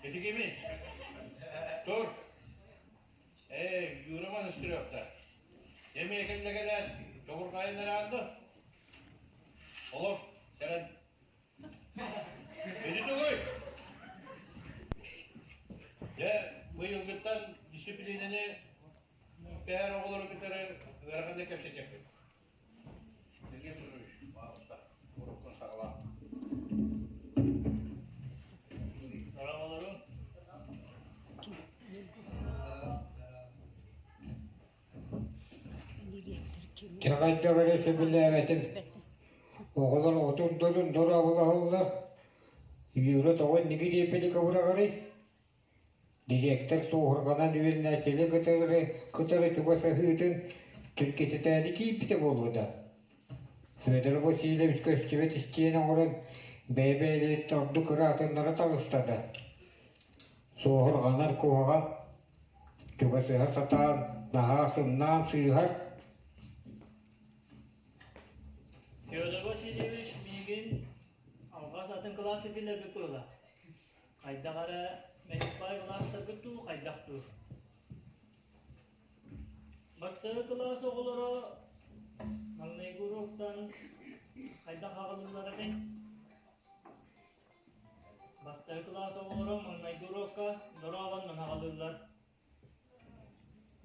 Kedi gibi. Dur. Yuraman istiyor da. Yemeğe kendine kadar. Çokur kayınları aldı. Oğlum, sen. Kedi koy. Ya bu yılgıttan disiplinini değer oğulları bir kere vermende kepsecek. Ne getiriyormuş? Bağımızda. Vurukun sağlam. Merhabalarım. Çakayda böyle sebille emetim. Oğlan oturdurun dora Allah. Yürü toğun nigi deyipeli kavura gari. Direktör soğurganan üyelnäçeli kıtırı çubasa hıydın Türkiye tädi kiyipte bolуда. Fedor Vasilyevich Köşçevet isteyene oran bebeğleri tordu kıratınlara tağıstada. Soğurganan kuhaga çubası satan nahasından sıyhar. Fedor Vasilyevich bilgin alğas atın klası bile bıpıla. Kaydagara Menikbay klası gıttu kaydaktu. Bastı klası oğulları Malnay Guruk'tan kaydak ağılırlar edin. Bastı klası oğulları Malnay Guruk'a doravandan ağılırlar.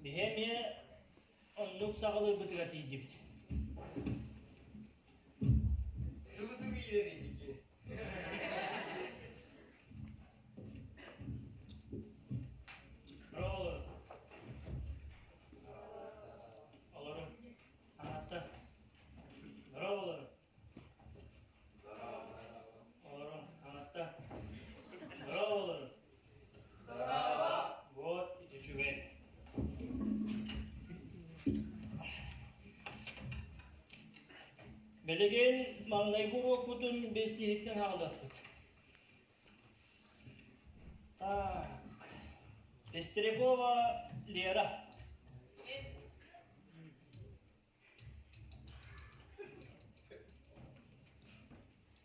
Bihemiye onluk sağılır bıtıgat Egypt. Tıvıtı bir ileriydik ki. Bravo. Olurum. Anahtar. Bravo olurum. Olurum. Anahtar. Bravo olurum. Вот, иди чувак. Belegen malnay guruk butun besihitten hağlattık. Tak. Пестрякова Лера.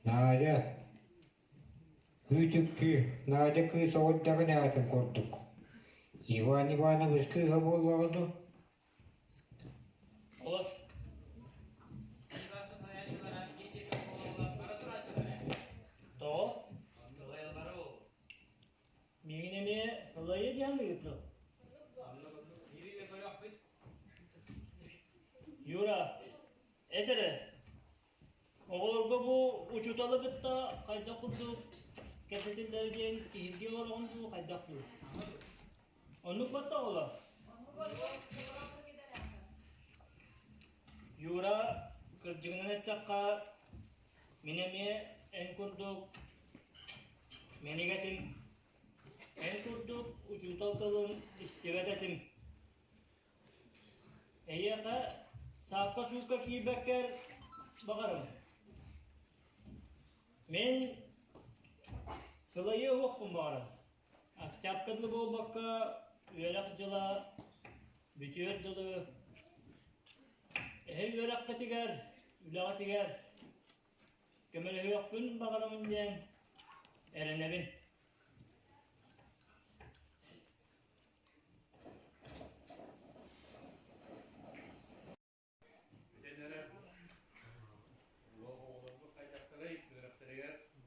Nadя. Hütükçü, Nadя kız oğuddağın ağatın kurduk. Ivan Ivanoviç kıha bollağını. yandı gitti. Yura, etere. Oğulga bu uçutalı gıtta kayda kurdu. Kesetillerden ihtiyalar oldu kayda kurdu. Onu batta ola. Yura, kırcığının ettakka minemiye en kurduk. Menigetim. En kurduk uçutaltalın istigadetim. Eyyaka sağka sulka kibekker bakarım. Men sılayı hokum bakarım. Akçapkadlı bu bakka üyelak jıla, bütüyor jılı. Üyelak katiger, ülağa tiger. Kömele hokkun bakarımın diyen erenebin.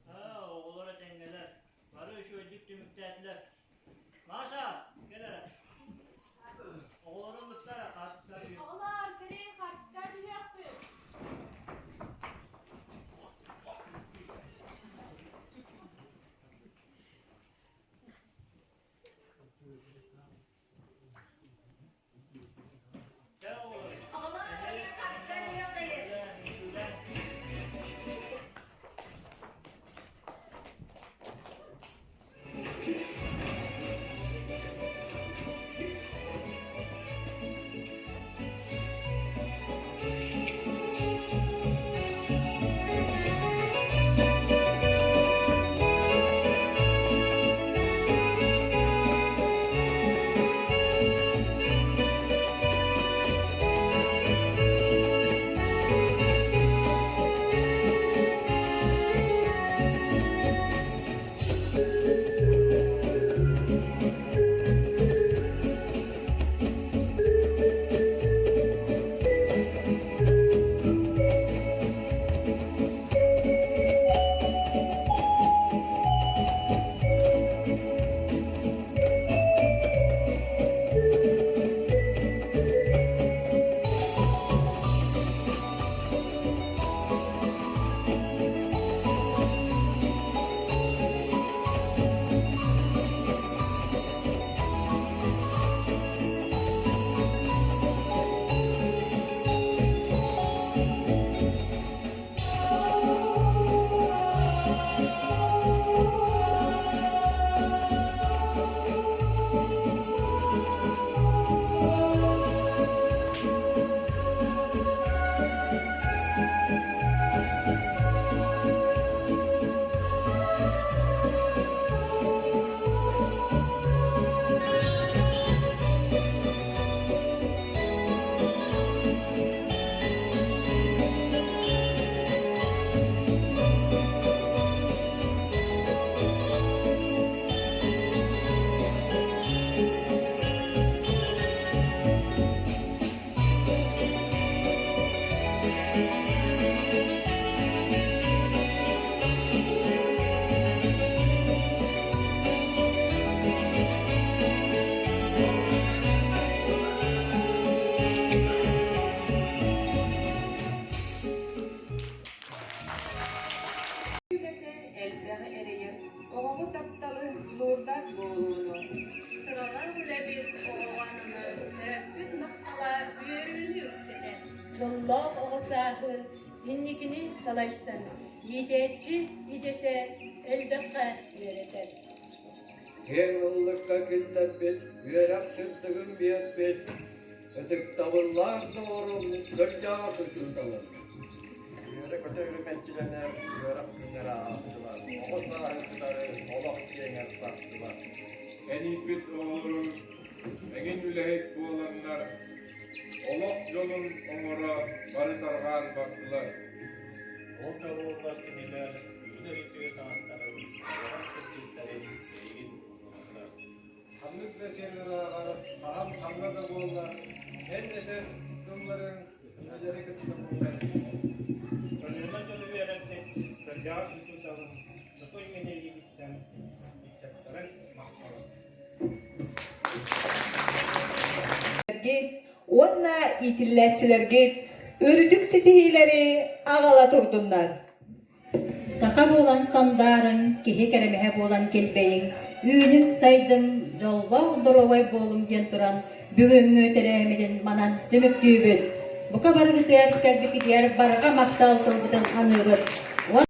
Ha, oğullara tengeler. Varı şu ödük tümüktetler. Maşa, gel hele. Oğulların mutlara karşıslar yiyor. Allah, kare kartlar gibi yapıyor. Gel oğlum. Allah, kare kartlar gibi yapıyor. Elbere ereyip, oğu taptalı lurdak boğuluğunu. Sıralar bile bir oğlanını, tereddüt maktala büyürünü yükseden. Çollak oğusahı, minnikini salaysın. Yidetçi, yidete, elbette öğreter. Her yıllıkta kiltepet, üyerak sırtığın biyetpet. Ötük tavırlar doğrum, kırcağı suçurdalar. Üyerak öte hürmetçilerine, üyerak günlere astılar. Oğu sahipleri, olak diyener saktılar. En ipit oğulum, egin ülehek bu olanlar, olak yolun onlara barıtargan baktılar. Ол табылар кенелер, үйінер итüye саңастарын, сағара сыртыктарын, бейгін олар. Hamlık ve senlere ağarıp, aham hamla da boğular. Sen eder, kımların, ileri kıtlı bunlar. Önüne dönü verekte, kırcağı suçu savun. Sıkı yine yiyitten, içeceklerin mahkalı. öğretmenlerge, onna itilletçilerge, örüdük sitihileri ağala turdunlar. Saka bolan sandarın, kihi keremehe bolan kelbeyin, üyünün saydın, jolba dorovay bolum gen turan, bugün terehemidin manan dümük dübün. Bu kabargı teyap kalbiki diğer barga maktal kılbıtın anırır.